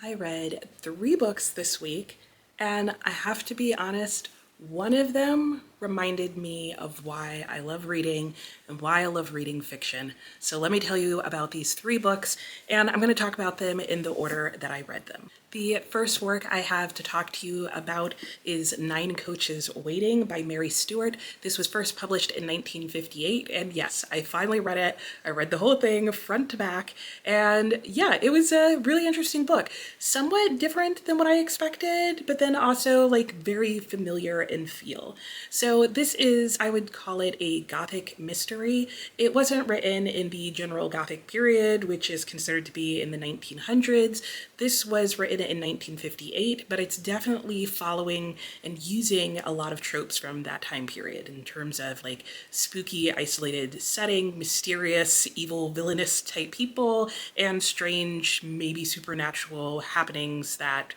I read 3 books this week, and I have to be honest, one of them reminded me of why I love reading and why I love reading fiction. So let me tell you about these 3 books, and I'm going to talk about them in the order that I read them. The first work I have to talk to you about is Nine Coaches Waiting by Mary Stewart. This was first published in 1958, and yes, I finally read it. I read the whole thing front to back, and yeah, it was a really interesting book. Somewhat different than what I expected, but then also like very familiar in feel. So this is, I would call it a Gothic mystery. It wasn't written in the general Gothic period, which is considered to be in the 1900s. This was written in 1958, but it's definitely following and using a lot of tropes from that time period in terms of like spooky, isolated setting, mysterious, evil, villainous type people, and strange, maybe supernatural happenings that,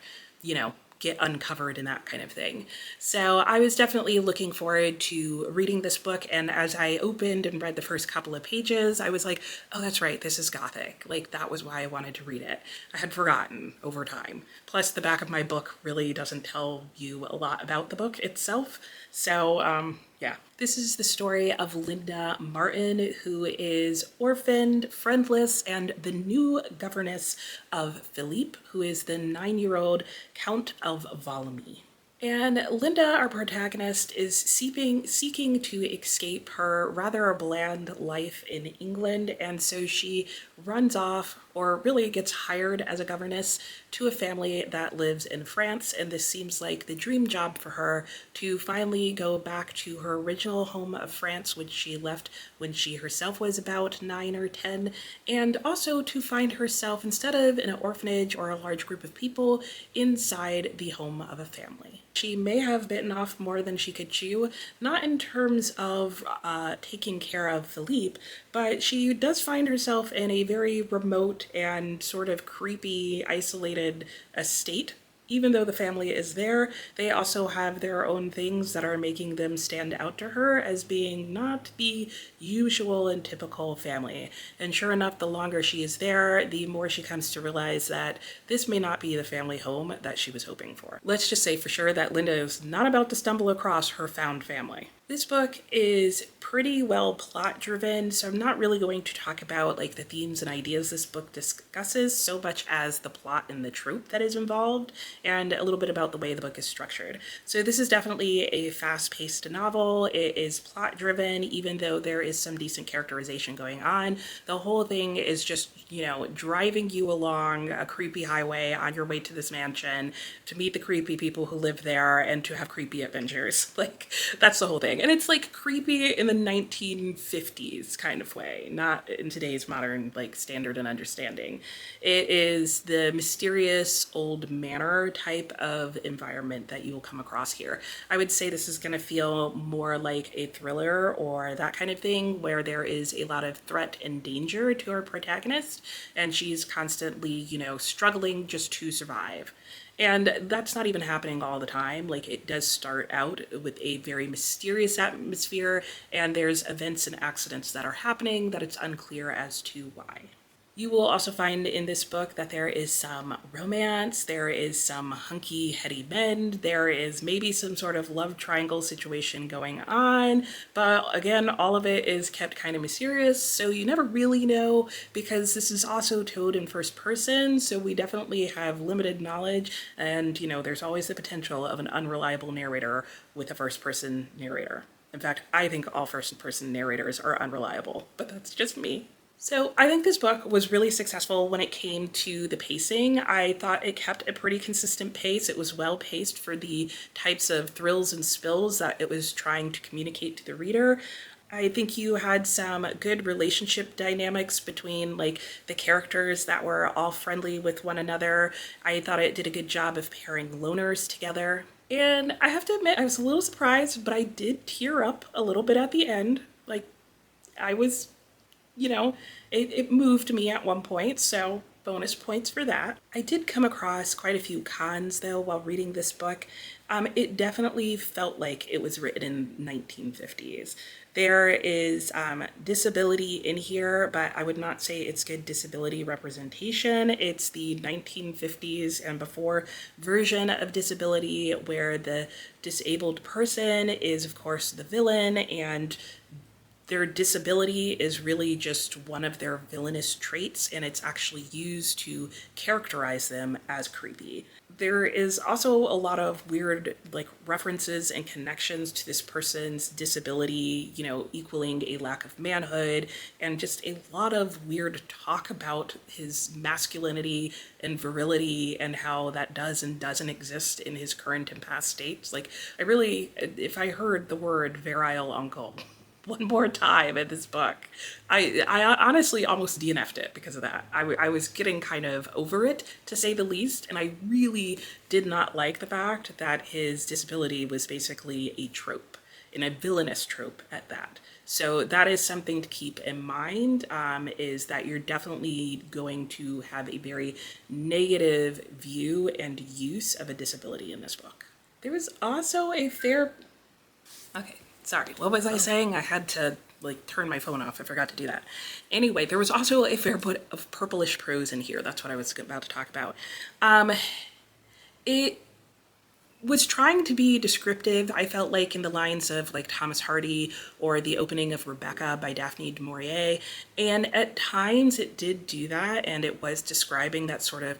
get uncovered and that kind of thing. So I was definitely looking forward to reading this book, and as I opened and read the first couple of pages, I was like, oh, that's right, this is Gothic. Like, that was why I wanted to read it. I had forgotten over time. Plus, the back of my book really doesn't tell you a lot about the book itself. So, yeah. This is the story of Linda Martin, who is orphaned, friendless, and the new governess of Philippe, who is the 9-year-old Count of Valmy. And Linda, our protagonist, is seeking to escape her rather bland life in England, and so she runs off, or really gets hired as a governess, to a family that lives in France, and this seems like the dream job for her to finally go back to her original home of France, which she left when she herself was about 9 or 10, and also to find herself, instead of in an orphanage or a large group of people, inside the home of a family. She may have bitten off more than she could chew, not in terms of taking care of Philippe, but she does find herself in a very remote and sort of creepy, isolated estate. Even though the family is there, they also have their own things that are making them stand out to her as being not the usual and typical family. And sure enough, the longer she is there, the more she comes to realize that this may not be the family home that she was hoping for. Let's just say for sure that Linda is not about to stumble across her found family. This book is pretty well plot driven, so I'm not really going to talk about like the themes and ideas this book discusses so much as the plot and the trope that is involved, and a little bit about the way the book is structured. So this is definitely a fast-paced novel. It is plot driven, even though there is some decent characterization going on. The whole thing is just, driving you along a creepy highway on your way to this mansion to meet the creepy people who live there and to have creepy adventures. Like, that's the whole thing. And it's like creepy in the 1950s kind of way, not in today's modern like standard and understanding. It is the mysterious old manor type of environment that you will come across here. I would say this is going to feel more like a thriller or that kind of thing, where there is a lot of threat and danger to our protagonist, and she's constantly, struggling just to survive. And that's not even happening all the time. Like, it does start out with a very mysterious atmosphere, and there's events and accidents that are happening that it's unclear as to why. You will also find in this book that there is some romance, there is some hunky, heady men, there is maybe some sort of love triangle situation going on, but again, all of it is kept kind of mysterious, so you never really know, because this is also told in first person, so we definitely have limited knowledge, and there's always the potential of an unreliable narrator with a first person narrator. In fact, I think all first person narrators are unreliable, but that's just me. So I think this book was really successful when it came to the pacing. I thought it kept a pretty consistent pace. It was well paced for the types of thrills and spills that it was trying to communicate to the reader. I think you had some good relationship dynamics between like the characters that were all friendly with one another. I thought it did a good job of pairing loners together. And I have to admit, I was a little surprised, but I did tear up a little bit at the end. Like, I was, it moved me at one point, so Bonus points for that. I did come across quite a few cons though while reading this book. It definitely felt like it was written in 1950s. There is disability in here, but I would not say it's good disability representation. It's the 1950s and before version of disability where the disabled person is, of course, the villain, and their disability is really just one of their villainous traits, and it's actually used to characterize them as creepy. There is also a lot of weird references and connections to this person's disability, equaling a lack of manhood, and just a lot of weird talk about his masculinity and virility and how that does and doesn't exist in his current and past states. If I heard the word virile uncle one more time in this book, I honestly almost DNF'd it because of that. I was getting kind of over it, to say the least, and I really did not like the fact that his disability was basically a trope, and a villainous trope at that. So that is something to keep in mind, is that you're definitely going to have a very negative view and use of a disability in this book. There was also a fair... Okay. Sorry, what was I saying? I had to turn my phone off. I forgot to do that. Anyway, there was also a fair bit of purplish prose in here. That's what I was about to talk about. It was trying to be descriptive, I felt like, in the lines of Thomas Hardy or the opening of Rebecca by Daphne du Maurier. And at times it did do that, and it was describing that sort of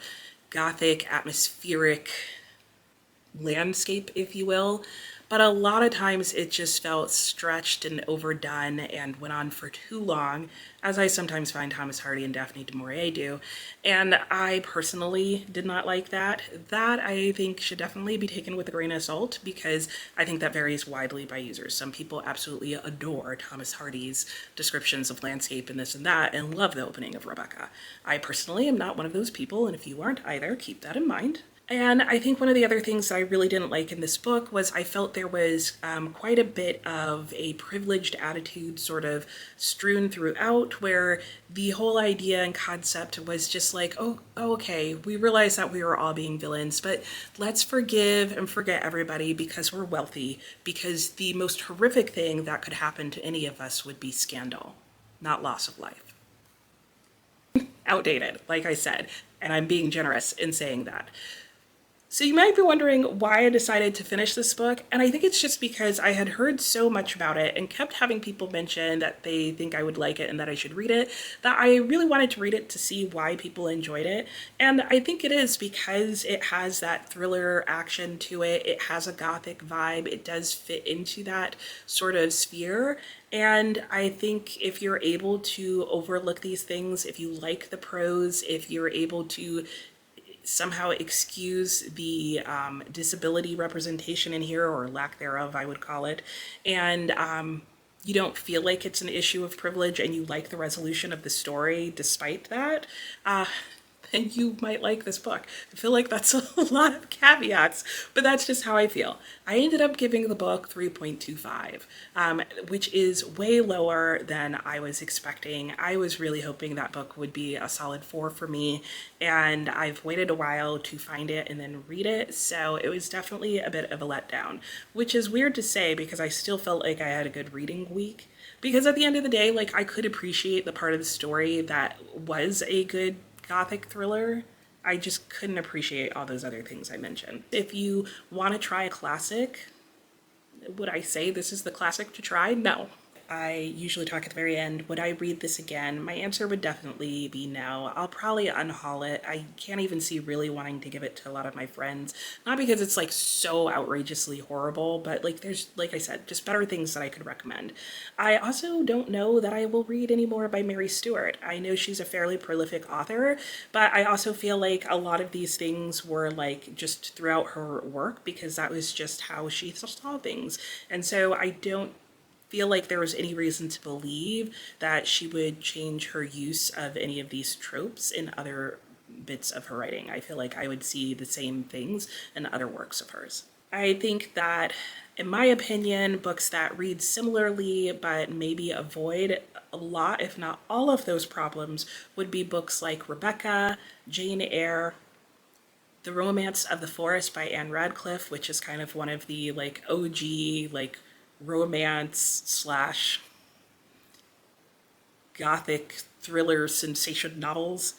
gothic, atmospheric landscape, if you will. But a lot of times it just felt stretched and overdone and went on for too long, as I sometimes find Thomas Hardy and Daphne du Maurier do. And I personally did not like that. That, I think, should definitely be taken with a grain of salt, because I think that varies widely by users. Some people absolutely adore Thomas Hardy's descriptions of landscape and this and that and love the opening of Rebecca. I personally am not one of those people, and if you aren't either, keep that in mind. And I think one of the other things that I really didn't like in this book was I felt there was quite a bit of a privileged attitude sort of strewn throughout, where the whole idea and concept was just okay, we realize that we were all being villains, but let's forgive and forget everybody because we're wealthy, because the most horrific thing that could happen to any of us would be scandal, not loss of life. Outdated, like I said, and I'm being generous in saying that. So you might be wondering why I decided to finish this book, and I think it's just because I had heard so much about it and kept having people mention that they think I would like it and that I should read it, that I really wanted to read it to see why people enjoyed it. And I think it is because it has that thriller action to it, it has a gothic vibe, it does fit into that sort of sphere. And I think if you're able to overlook these things, if you like the prose, if you're able to somehow excuse the disability representation in here, or lack thereof, I would call it, and you don't feel like it's an issue of privilege and you like the resolution of the story despite that, then you might like this book. I feel like that's a lot of caveats, but that's just how I feel. I ended up giving the book 3.25, which is way lower than I was expecting. I was really hoping that book would be a solid 4 for me, and I've waited a while to find it and then read it, so it was definitely a bit of a letdown, which is weird to say because I still felt like I had a good reading week. Because at the end of the day, I could appreciate the part of the story that was a good gothic thriller. I just couldn't appreciate all those other things I mentioned. If you want to try a classic, would I say this is the classic to try? No. I usually talk at the very end, would I read this again? My answer would definitely be no. I'll probably unhaul it. I can't even see really wanting to give it to a lot of my friends. Not because it's so outrageously horrible, but there's, like I said, just better things that I could recommend. I also don't know that I will read any more by Mary Stewart. I know she's a fairly prolific author, but I also feel like a lot of these things were just throughout her work because that was just how she saw things. And so I don't feel like there was any reason to believe that she would change her use of any of these tropes in other bits of her writing. I feel like I would see the same things in other works of hers. I think that, in my opinion, books that read similarly but maybe avoid a lot, if not all of those problems, would be books like Rebecca, Jane Eyre, The Romance of the Forest by Anne Radcliffe, which is kind of one of the like OG like romance slash gothic thriller sensation novels.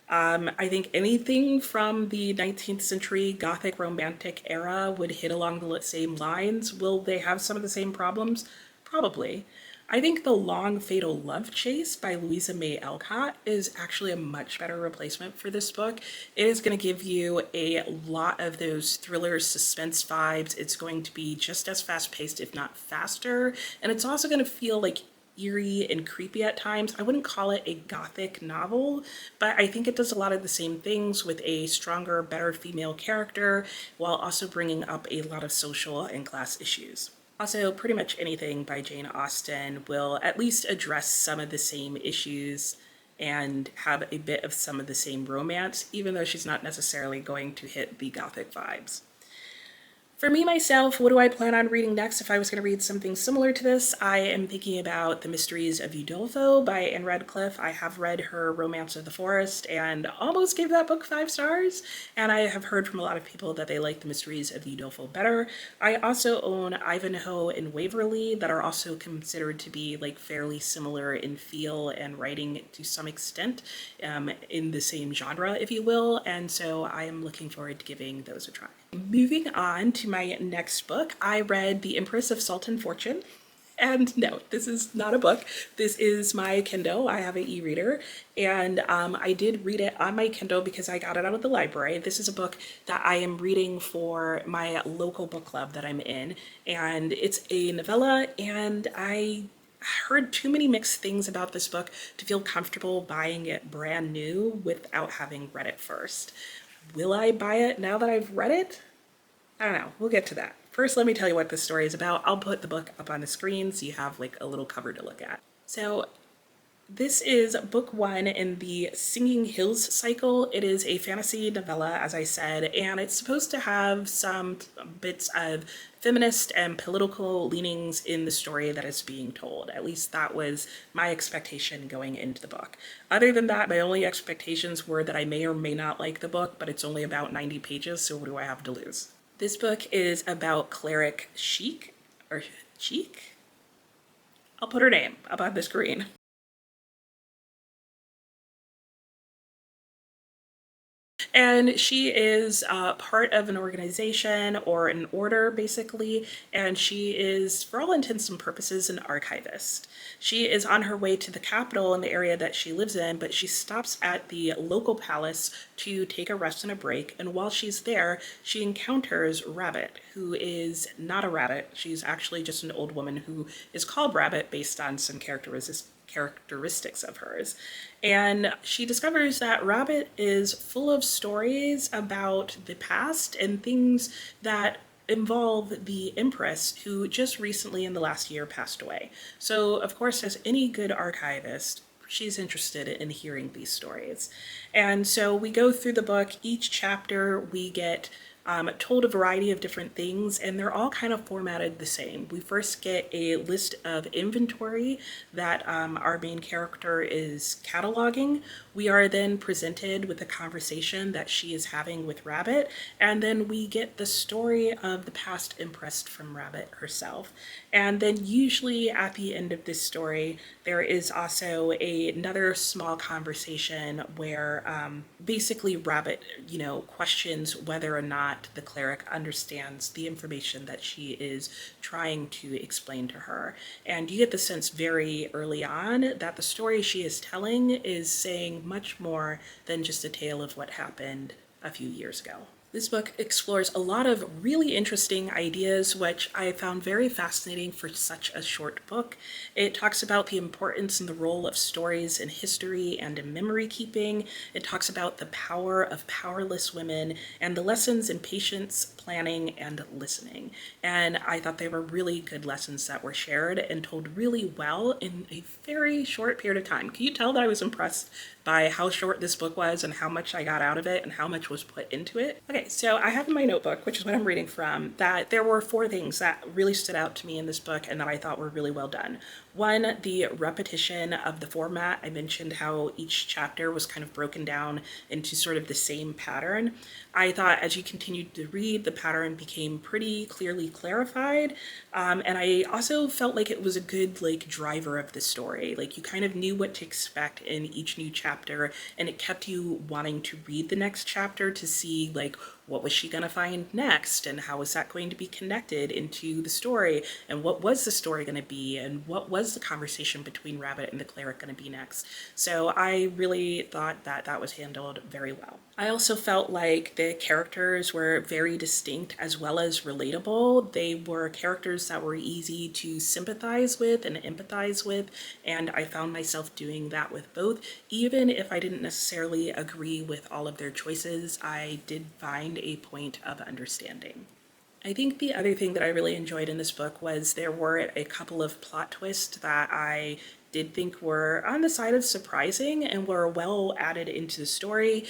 I think anything from the 19th century Gothic Romantic era would hit along the same lines. Will they have some of the same problems? Probably. I think The Long Fatal Love Chase by Louisa May Alcott is actually a much better replacement for this book. It is going to give you a lot of those thriller suspense vibes. It's going to be just as fast paced, if not faster. And it's also going to feel like eerie and creepy at times. I wouldn't call it a gothic novel, but I think it does a lot of the same things with a stronger, better female character while also bringing up a lot of social and class issues. Also, pretty much anything by Jane Austen will at least address some of the same issues and have a bit of some of the same romance, even though she's not necessarily going to hit the gothic vibes. For me, myself, what do I plan on reading next if I was going to read something similar to this? I am thinking about The Mysteries of Udolpho by Anne Radcliffe. I have read her Romance of the Forest and almost gave that book 5 stars, and I have heard from a lot of people that they like The Mysteries of Udolpho better. I also own Ivanhoe and Waverley that are also considered to be like fairly similar in feel and writing to some extent, in the same genre, if you will, and so I am looking forward to giving those a try. Moving on to my next book, I read The Empress of Salt and Fortune. And no, this is not a book. This is my Kindle. I have an e-reader, and I did read it on my Kindle because I got it out of the library. This is a book that I am reading for my local book club that I'm in, and it's a novella, and I heard too many mixed things about this book to feel comfortable buying it brand new without having read it first. Will I buy it now that I've read it? I don't know. We'll get to that. First, let me tell you what this story is about. I'll put the book up on the screen so you have like a little cover to look at. So this is book 1 in the Singing Hills cycle. It is a fantasy novella, as I said, and it's supposed to have some bits of feminist and political leanings in the story that is being told. At least that was my expectation going into the book. Other than that, my only expectations were that I may or may not like the book, but it's only about 90 pages, so what do I have to lose? This book is about cleric Chic, or Cheek? I'll put her name up on the screen. And she is part of an organization or an order, basically, and she is, for all intents and purposes, an archivist. She is on her way to the capital in the area that she lives in, but she stops at the local palace to take a rest and a break, and while she's there, she encounters Rabbit, who is not a rabbit. She's actually just an old woman who is called Rabbit based on some characteristics of hers. And she discovers that Rabbit is full of stories about the past and things that involve the Empress, who just recently in the last year passed away. So, of course, as any good archivist, she's interested in hearing these stories. And so we go through the book. Each chapter we get told a variety of different things, and they're all kind of formatted the same. We first get a list of inventory that our main character is cataloging. We are then presented with a conversation that she is having with Rabbit, and then we get the story of the past Empress from Rabbit herself. And then usually at the end of this story, there is also another small conversation where basically Rabbit, questions whether or not the cleric understands the information that she is trying to explain to her. And you get the sense very early on that the story she is telling is saying much more than just a tale of what happened a few years ago. This book explores a lot of really interesting ideas, which I found very fascinating for such a short book. It talks about the importance and the role of stories in history and in memory keeping. It talks about the power of powerless women and the lessons in patience, planning, and listening. And I thought they were really good lessons that were shared and told really well in a very short period of time. Can you tell that I was impressed by how short this book was and how much I got out of it and how much was put into it. Okay, so I have in my notebook, which is what I'm reading from, that there were 4 things that really stood out to me in this book and that I thought were really well done. One, the repetition of the format. I mentioned how each chapter was kind of broken down into sort of the same pattern. I thought as you continued to read, the pattern became pretty clearly clarified. And I also felt like it was a good driver of the story. Like you kind of knew what to expect in each new chapter, and it kept you wanting to read the next chapter to see what was she going to find next, and how was that going to be connected into the story, and what was the story going to be, and what was the conversation between Rabbit and the cleric going to be next. So I really thought that that was handled very well. I also felt like the characters were very distinct as well as relatable. They were characters that were easy to sympathize with and empathize with, and I found myself doing that with both. Even if I didn't necessarily agree with all of their choices, I did find a point of understanding. I think the other thing that I really enjoyed in this book was there were a couple of plot twists that I did think were on the side of surprising and were well added into the story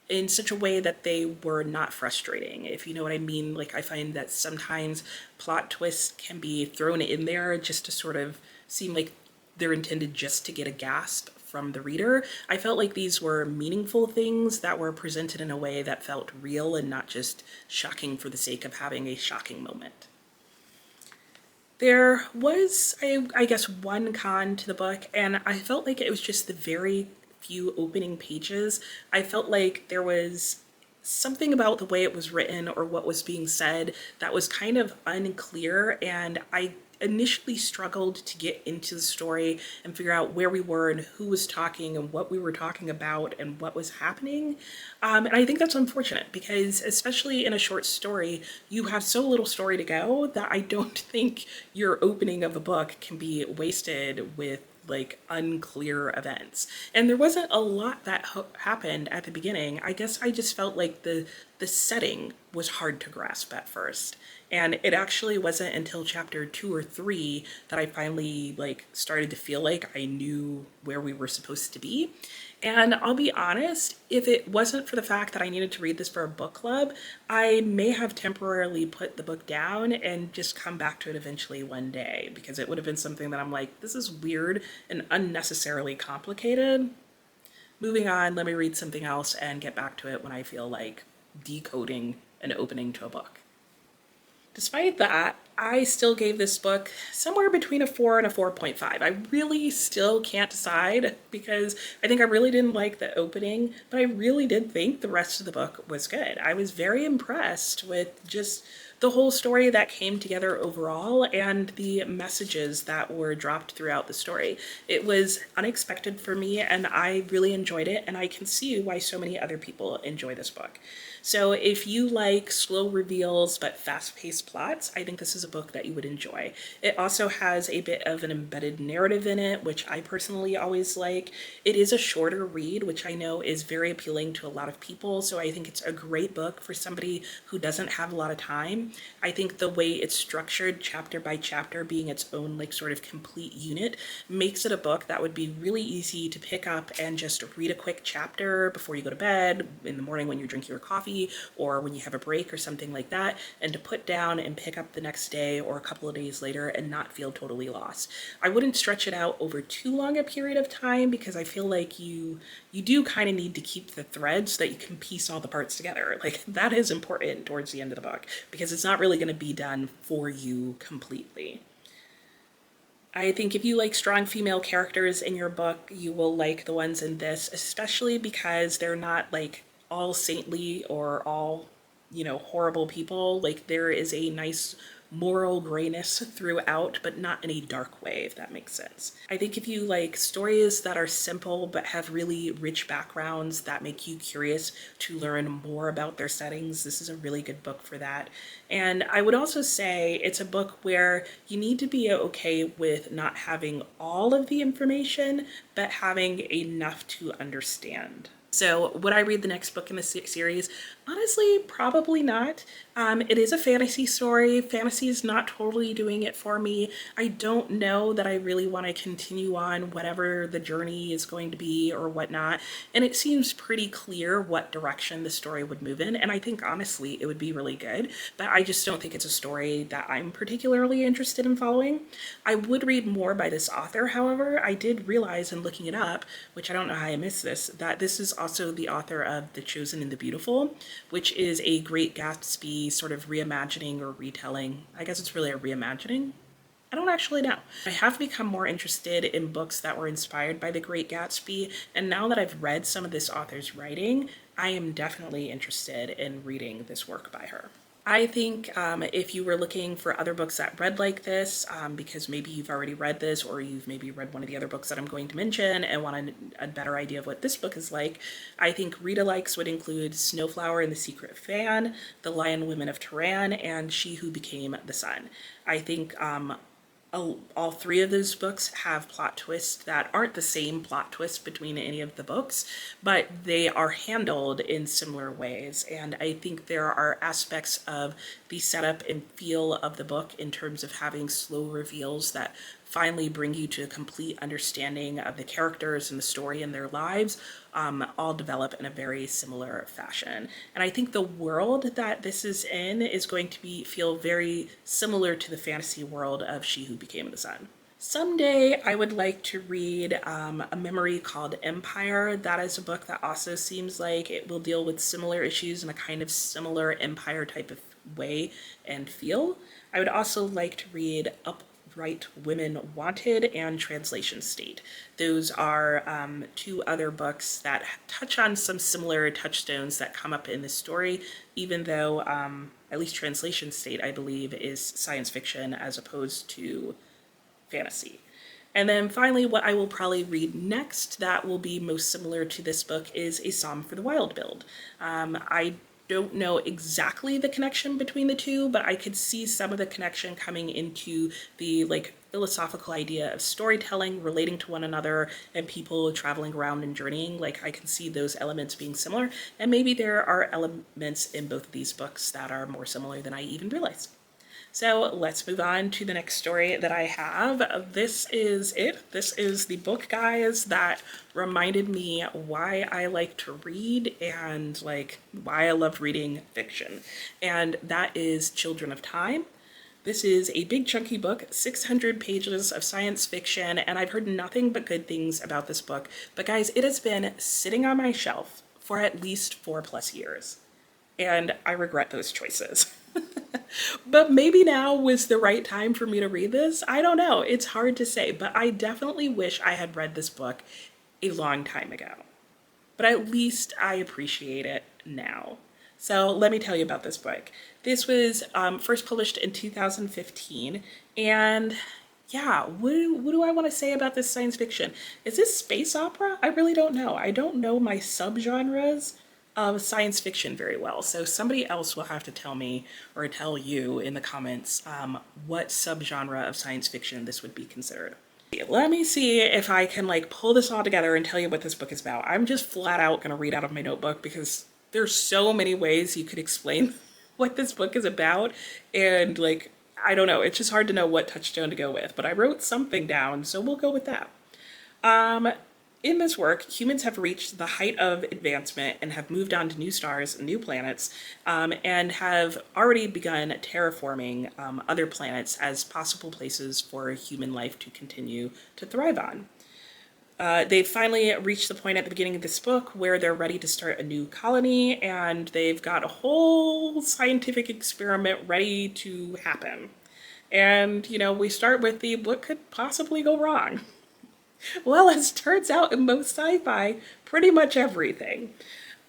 in such a way that they were not frustrating, if you know what I mean. Like I find that sometimes plot twists can be thrown in there just to sort of seem like they're intended just to get a gasp from the reader. I felt like these were meaningful things that were presented in a way that felt real and not just shocking for the sake of having a shocking moment. There was, I guess, one con to the book, and I felt like it was just the very few opening pages. I felt like there was something about the way it was written or what was being said that was kind of unclear, and I initially struggled to get into the story and figure out where we were and who was talking and what we were talking about and what was happening. And I think that's unfortunate because, especially in a short story, you have so little story to go that I don't think your opening of a book can be wasted with unclear events. And there wasn't a lot that happened at the beginning. I guess I just felt like the setting was hard to grasp at first. And it actually wasn't until chapter 2 or 3 that I finally started to feel like I knew where we were supposed to be. And I'll be honest, if it wasn't for the fact that I needed to read this for a book club, I may have temporarily put the book down and just come back to it eventually one day, because it would have been something that I'm like, this is weird and unnecessarily complicated. Moving on, let me read something else and get back to it when I feel like decoding an opening to a book. Despite that, I still gave this book somewhere between a 4 and a 4.5. I really still can't decide because I think I really didn't like the opening, but I really did think the rest of the book was good. I was very impressed with just the whole story that came together overall and the messages that were dropped throughout the story. It was unexpected for me and I really enjoyed it, and I can see why so many other people enjoy this book. So if you like slow reveals but fast-paced plots, I think this is a book that you would enjoy. It also has a bit of an embedded narrative in it, which I personally always like. It is a shorter read, which I know is very appealing to a lot of people, so I think it's a great book for somebody who doesn't have a lot of time. I think the way it's structured, chapter by chapter, being its own sort of complete unit, makes it a book that would be really easy to pick up and just read a quick chapter before you go to bed, in the morning when you're drinking your coffee, or when you have a break or something like that, and to put down and pick up the next day or a couple of days later and not feel totally lost. I wouldn't stretch it out over too long a period of time because I feel like you do kind of need to keep the thread so that you can piece all the parts together. That is important towards the end of the book because it's not really going to be done for you completely. I think if you like strong female characters in your book, you will like the ones in this, especially because they're not all saintly or all, horrible people. There is a nice moral grayness throughout, but not in a dark way, if that makes sense. I think if you like stories that are simple but have really rich backgrounds that make you curious to learn more about their settings, this is a really good book for that. And I would also say it's a book where you need to be okay with not having all of the information, but having enough to understand. So would I read the next book in the series? Honestly, probably not. It is a fantasy story. Fantasy is not totally doing it for me. I don't know that I really want to continue on whatever the journey is going to be or whatnot. And it seems pretty clear what direction the story would move in. And I think honestly, it would be really good. But I just don't think it's a story that I'm particularly interested in following. I would read more by this author, however. I did realize in looking it up, which I don't know how I missed this, that this is also the author of The Chosen and the Beautiful, which is a Great Gatsby sort of reimagining or retelling. I guess it's really a reimagining. I don't actually know. I have become more interested in books that were inspired by The Great Gatsby, and now that I've read some of this author's writing, I am definitely interested in reading this work by her. I think if you were looking for other books that read like this, because maybe you've already read this or you've maybe read one of the other books that I'm going to mention and want a better idea of what this book is like, I think read-alikes would include Snowflower and the Secret Fan, The Lion Women of Tehran, and She Who Became the Sun. I think all three of those books have plot twists that aren't the same plot twists between any of the books, but they are handled in similar ways. And I think there are aspects of the setup and feel of the book in terms of having slow reveals that finally bring you to a complete understanding of the characters and the story and their lives, all develop in a very similar fashion. And I think the world that this is in is going to feel very similar to the fantasy world of She Who Became the Sun. Someday I would like to read a memory called Empire. That is a book that also seems like it will deal with similar issues in a kind of similar Empire type of way and feel. I would also like to read Upright Women Wanted and Translation State. Those are two other books that touch on some similar touchstones that come up in this story, even though at least Translation State, I believe, is science fiction as opposed to fantasy. And then finally, what I will probably read next that will be most similar to this book is A Psalm for the Wild Build. I don't know exactly the connection between the two, but I could see some of the connection coming into the philosophical idea of storytelling relating to one another and people traveling around and journeying. I can see those elements being similar, and maybe there are elements in both of these books that are more similar than I even realized. So let's move on to the next story that I have. This is it. This is the book, guys, that reminded me why I like to read and why I love reading fiction. And that is Children of Time. This is a big chunky book, 600 pages of science fiction, and I've heard nothing but good things about this book. But guys, it has been sitting on my shelf for at least 4+ years, and I regret those choices. But maybe now was the right time for me to read this. I don't know. It's hard to say, but I definitely wish I had read this book a long time ago. But at least I appreciate it now. So let me tell you about this book. This was first published in 2015, and yeah, what do I want to say about this science fiction? Is this space opera? I really don't know. I don't know my subgenres of science fiction very well, so somebody else will have to tell me or tell you in the comments what subgenre of science fiction this would be considered. Let me see if I can pull this all together and tell you what this book is about. I'm just flat out gonna read out of my notebook because there's so many ways you could explain what this book is about, and I don't know, it's just hard to know what touchstone to go with, but I wrote something down, so we'll go with that. In this work, humans have reached the height of advancement and have moved on to new stars and new planets, and have already begun terraforming other planets as possible places for human life to continue to thrive on. They've finally reached the point at the beginning of this book where they're ready to start a new colony, and they've got a whole scientific experiment ready to happen. And, we start with what could possibly go wrong? Well, as turns out in most sci-fi, pretty much everything.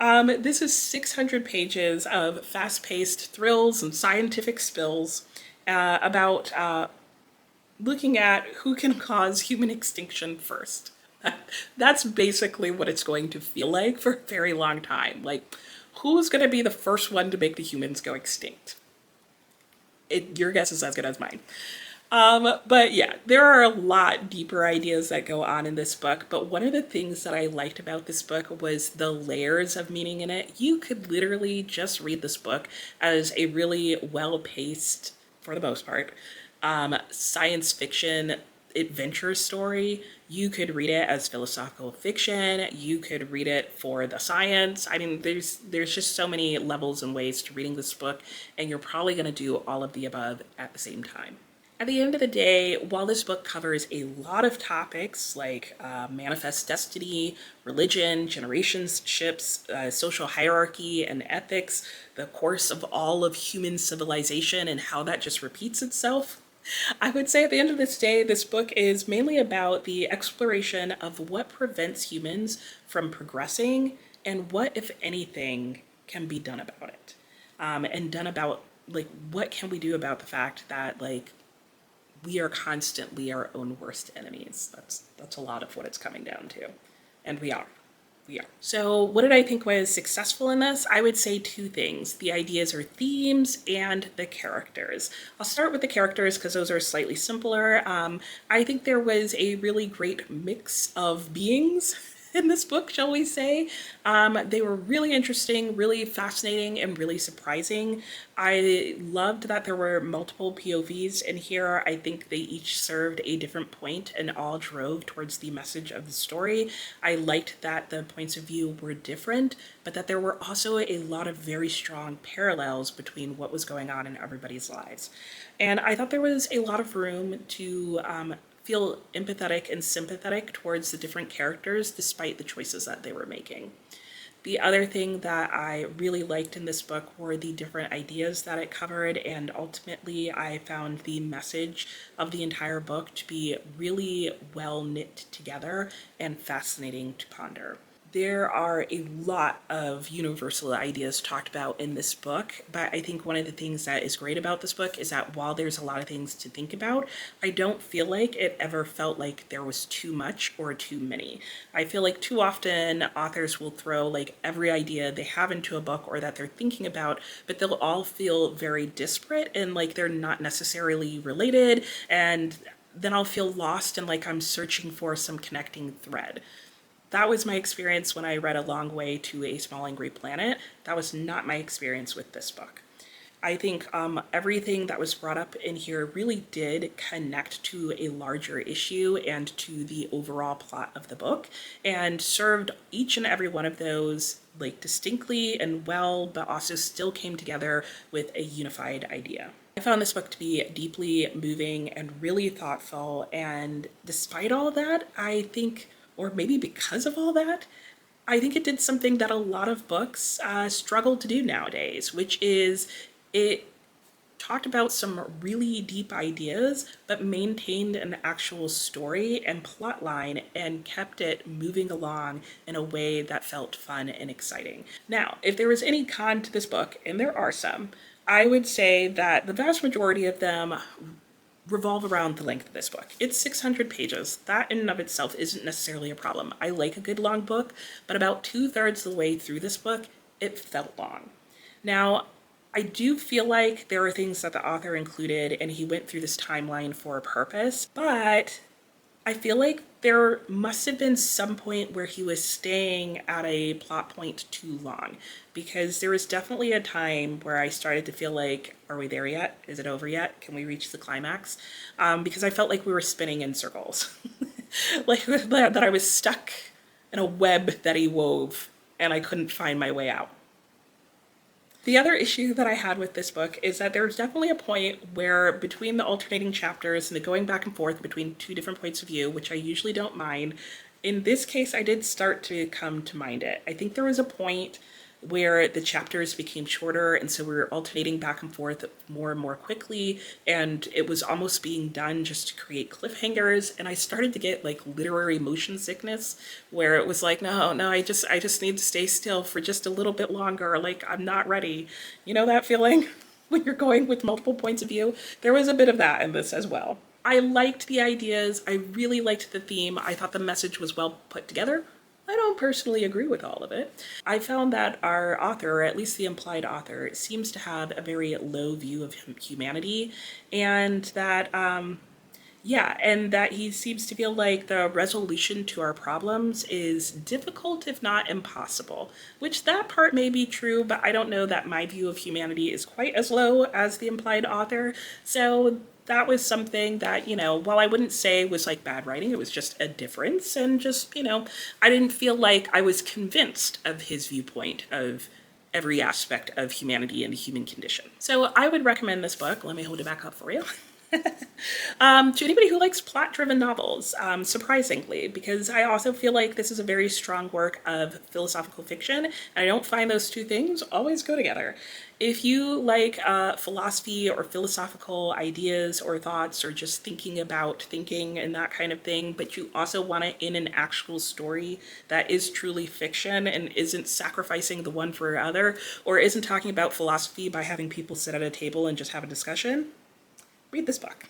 This is 600 pages of fast-paced thrills and scientific spills about looking at who can cause human extinction first. That's basically what it's going to feel like for a very long time. Who's going to be the first one to make the humans go extinct? Your guess is as good as mine. But yeah, there are a lot deeper ideas that go on in this book. But one of the things that I liked about this book was the layers of meaning in it. You could literally just read this book as a really well-paced, for the most part, science fiction adventure story. You could read it as philosophical fiction. You could read it for the science. I mean, there's just so many levels and ways to reading this book, and you're probably going to do all of the above at the same time. At the end of the day, while this book covers a lot of topics like manifest destiny, religion, generationships, social hierarchy and ethics, the course of all of human civilization and how that just repeats itself, I would say at the end of this day, this book is mainly about the exploration of what prevents humans from progressing and what, if anything, can be done about it. And done about, like, what can we do about the fact that, like, we are constantly our own worst enemies. That's a lot of what it's coming down to. And we are. We are. So what did I think was successful in this? I would say two things. The ideas or themes and the characters. I'll start with the characters because those are slightly simpler. I think there was a really great mix of beings in this book, shall we say. They were really interesting, really fascinating, and really surprising. I loved that there were multiple POVs in here. I think they each served a different point and all drove towards the message of the story. I liked that the points of view were different, but that there were also a lot of very strong parallels between what was going on in everybody's lives. And I thought there was a lot of room to feel empathetic and sympathetic towards the different characters despite the choices that they were making. The other thing that I really liked in this book were the different ideas that it covered, and ultimately I found the message of the entire book to be really well knit together and fascinating to ponder. There are a lot of universal ideas talked about in this book, but I think one of the things that is great about this book is that while there's a lot of things to think about, I don't feel like it ever felt like there was too much or too many. I feel like too often authors will throw like every idea they have into a book or that they're thinking about, but they'll all feel very disparate and like they're not necessarily related, and then I'll feel lost and like I'm searching for some connecting thread. That was my experience when I read A Long Way to a Small Angry Planet. That was not my experience with this book. I think everything that was brought up in here really did connect to a larger issue and to the overall plot of the book, and served each and every one of those like distinctly and well, but also still came together with a unified idea. I found this book to be deeply moving and really thoughtful, and despite all that, I think, or maybe because of all that, I think it did something that a lot of books struggle to do nowadays, which is it talked about some really deep ideas, but maintained an actual story and plot line and kept it moving along in a way that felt fun and exciting. Now, if there was any con to this book, and there are some, I would say that the vast majority of them revolve around the length of this book. It's 600 pages. That in and of itself isn't necessarily a problem. I like a good long book, but about 2/3 of the way through this book, it felt long. Now, I do feel like there are things that the author included and he went through this timeline for a purpose, but I feel like there must have been some point where he was staying at a plot point too long, because there was definitely a time where I started to feel like, are we there yet? Is it over yet? Can we reach the climax? Because I felt like we were spinning in circles. Like that I was stuck in a web that he wove and I couldn't find my way out. The other issue that I had with this book is that there's definitely a point where between the alternating chapters and the going back and forth between two different points of view, which I usually don't mind, in this case I did start to come to mind it. I think there was a point where the chapters became shorter, and so we were alternating back and forth more and more quickly, and it was almost being done just to create cliffhangers, and I started to get like literary motion sickness, where it was like, no, I just need to stay still for just a little bit longer, like I'm not ready. You know that feeling when you're going with multiple points of view? There was a bit of that in this as well. I liked the ideas, I really liked the theme, I thought the message was well put together. I don't personally agree with all of it. I found that our author, or at least the implied author, seems to have a very low view of humanity, and that yeah, and that he seems to feel like the resolution to our problems is difficult, if not impossible, which that part may be true, but I don't know that my view of humanity is quite as low as the implied author. So that was something that, while I wouldn't say was like bad writing, it was just a difference. And just, I didn't feel like I was convinced of his viewpoint of every aspect of humanity and the human condition. So I would recommend this book. Let me hold it back up for you. To anybody who likes plot-driven novels, surprisingly, because I also feel like this is a very strong work of philosophical fiction, and I don't find those two things always go together. If you like philosophy or philosophical ideas or thoughts or just thinking about thinking and that kind of thing, but you also want it in an actual story that is truly fiction and isn't sacrificing the one for the other, or isn't talking about philosophy by having people sit at a table and just have a discussion, read this book.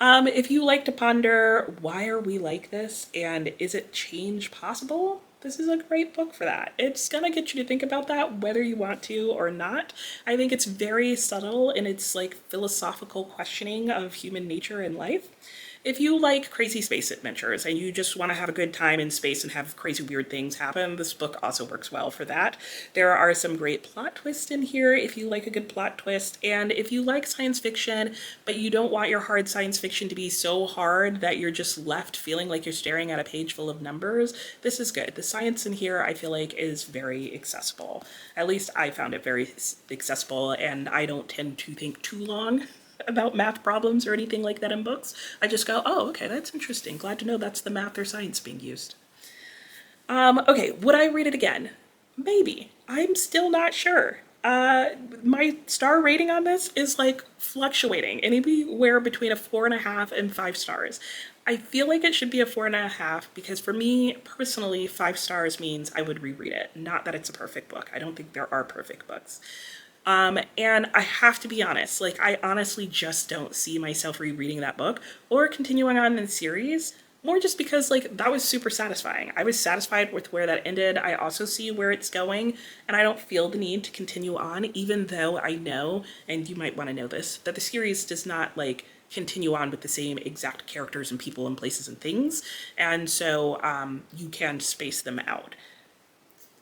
If you like to ponder why are we like this and is it change possible, this is a great book for that. It's gonna get you to think about that whether you want to or not. I think it's very subtle in its like philosophical questioning of human nature and life. If you like crazy space adventures and you just want to have a good time in space and have crazy weird things happen, this book also works well for that. There are some great plot twists in here if you like a good plot twist. And if you like science fiction, but you don't want your hard science fiction to be so hard that you're just left feeling like you're staring at a page full of numbers, this is good. The science in here, I feel like, is very accessible. At least I found it very accessible, and I don't tend to think too long about math problems or anything like that in books. I just go, oh, okay, that's interesting. Glad to know that's the math or science being used. Okay, would I read it again? Maybe. I'm still not sure. My star rating on this is like fluctuating, anywhere between a 4.5 and 5 stars. I feel like it should be a 4.5 because for me personally, 5 stars means I would reread it. Not that it's a perfect book. I don't think there are perfect books. And I have to be honest, like I honestly just don't see myself rereading that book or continuing on in the series, more just because like that was super satisfying. I was satisfied with where that ended. I also see where it's going and I don't feel the need to continue on, even though I know, and you might want to know this, that the series does not like continue on with the same exact characters and people and places and things. And so you can space them out.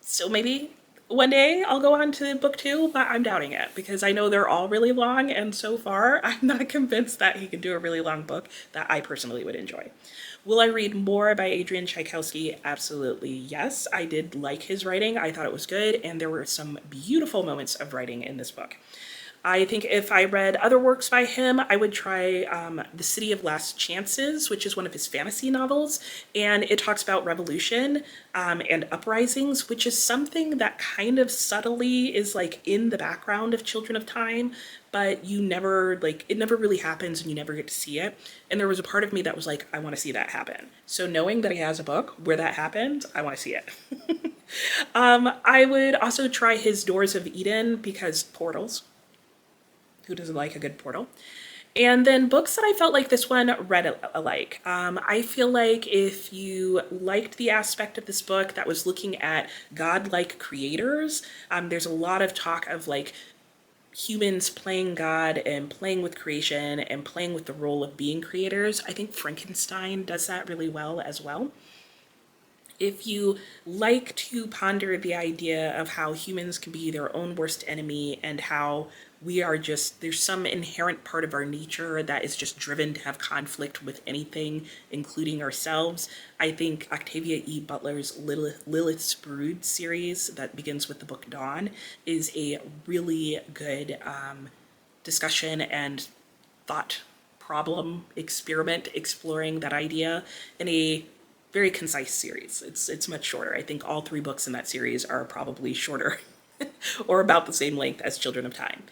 So maybe one day I'll go on to book 2, but I'm doubting it because I know they're all really long, and so far I'm not convinced that he can do a really long book that I personally would enjoy. Will I read more by Adrian Tchaikovsky? Absolutely yes. I did like his writing. I thought it was good, and there were some beautiful moments of writing in this book. I think if I read other works by him, I would try The City of Last Chances, which is one of his fantasy novels, and it talks about revolution and uprisings, which is something that kind of subtly is like in the background of Children of Time, but you never, like, it never really happens and you never get to see it. And there was a part of me that was like, I want to see that happen. So knowing that he has a book where that happened, I want to see it. I would also try his Doors of Eden because portals. Who doesn't like a good portal? And then books that I felt like this one read alike. I feel like if you liked the aspect of this book that was looking at godlike creators, there's a lot of talk of like humans playing God and playing with creation and playing with the role of being creators. I think Frankenstein does that really well as well. If you like to ponder the idea of how humans can be their own worst enemy and how we are just, there's some inherent part of our nature that is just driven to have conflict with anything, including ourselves, I think Octavia E. Butler's Lilith's Brood series that begins with the book Dawn is a really good discussion and thought problem experiment exploring that idea in a very concise series. It's much shorter. I think all 3 books in that series are probably shorter or about the same length as Children of Time.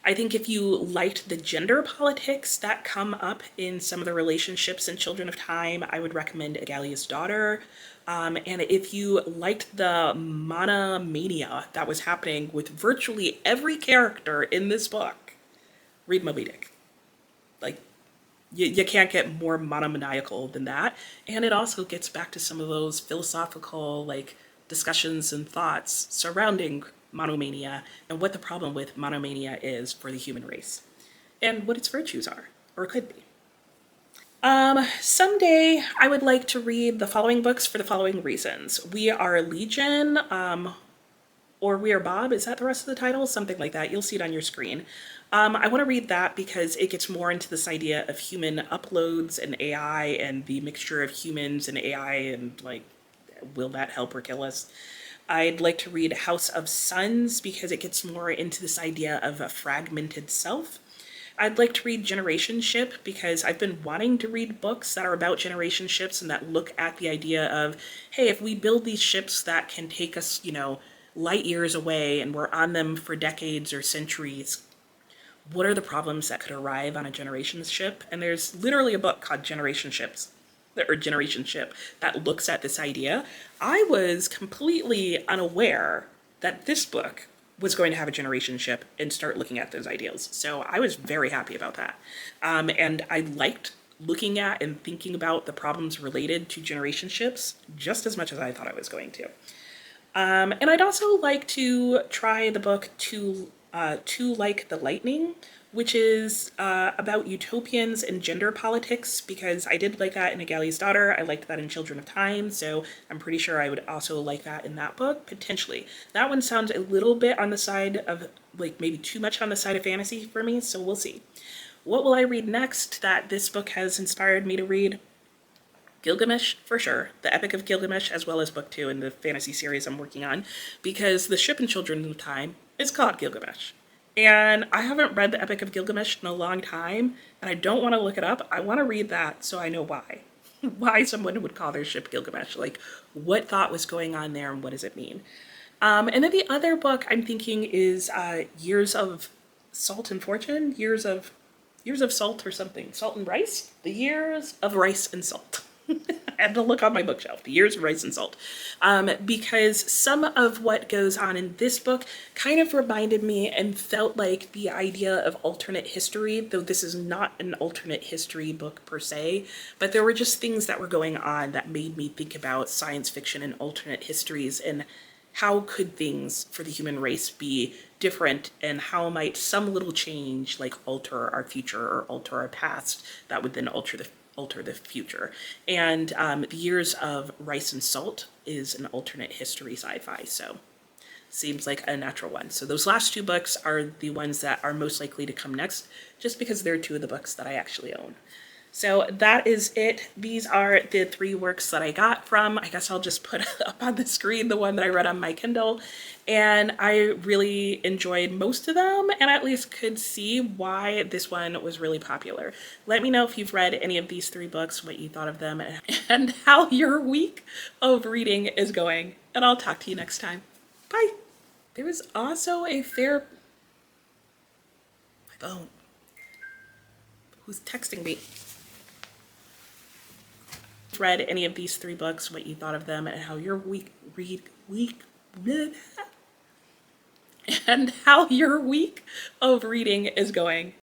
I think if you liked the gender politics that come up in some of the relationships in Children of Time, I would recommend Agalia's Daughter. And if you liked the monomania that was happening with virtually every character in this book, read Moby Dick. Like, You can't get more monomaniacal than that. And it also gets back to some of those philosophical like discussions and thoughts surrounding monomania and what the problem with monomania is for the human race and what its virtues are or could be. Someday I would like to read the following books for the following reasons. We Are Legion, or We Are Bob, is that the rest of the title? Something like that. You'll see it on your screen. I want to read that because it gets more into this idea of human uploads and AI and the mixture of humans and AI and like, will that help or kill us? I'd like to read House of Suns because it gets more into this idea of a fragmented self. I'd like to read Generation Ship because I've been wanting to read books that are about generation ships and that look at the idea of, hey, if we build these ships that can take us, light years away and we're on them for decades or centuries, what are the problems that could arrive on a generation ship? And there's literally a book called Generation Ships or Generation Ship that looks at this idea. I was completely unaware that this book was going to have a generation ship and start looking at those ideals. So I was very happy about that. And I liked looking at and thinking about the problems related to generation ships just as much as I thought I was going to. And I'd also like to try the book To Like the Lightning, which is about utopians and gender politics, because I did like that in A Galley's Daughter. I liked that in Children of Time, so I'm pretty sure I would also like that in that book, potentially. That one sounds a little bit on the side of, like, maybe too much on the side of fantasy for me, so we'll see. What will I read next that this book has inspired me to read? Gilgamesh, for sure. The Epic of Gilgamesh, as well as book 2 in the fantasy series I'm working on, because the ship in Children of Time is called Gilgamesh. And I haven't read the Epic of Gilgamesh in a long time, and I don't want to look it up. I want to read that so I know why. Why someone would call their ship Gilgamesh. Like, what thought was going on there and what does it mean? And then the other book I'm thinking is Years of Salt and Fortune? Years of Salt or something. Salt and Rice? The Years of Rice and Salt. I had to look on my bookshelf, The Years of Rice and Salt, because some of what goes on in this book kind of reminded me and felt like the idea of alternate history, though this is not an alternate history book per se, but there were just things that were going on that made me think about science fiction and alternate histories and how could things for the human race be different and how might some little change like alter our future or alter our past that would then alter the future. And The Years of Rice and Salt is an alternate history sci-fi, so seems like a natural one. So those last two books are the ones that are most likely to come next, just because they're two of the books that I actually own. So that is it. These are the 3 works that I got from, I guess I'll just put up on the screen the one that I read on my Kindle. And I really enjoyed most of them and at least could see why this one was really popular. Let me know if you've read any of these 3 books, what you thought of them, and how your week of reading is going. And I'll talk to you next time. Bye. There was also a fair... My phone. Who's texting me? Read any of these 3 books, what you thought of them, and how your week of reading is going.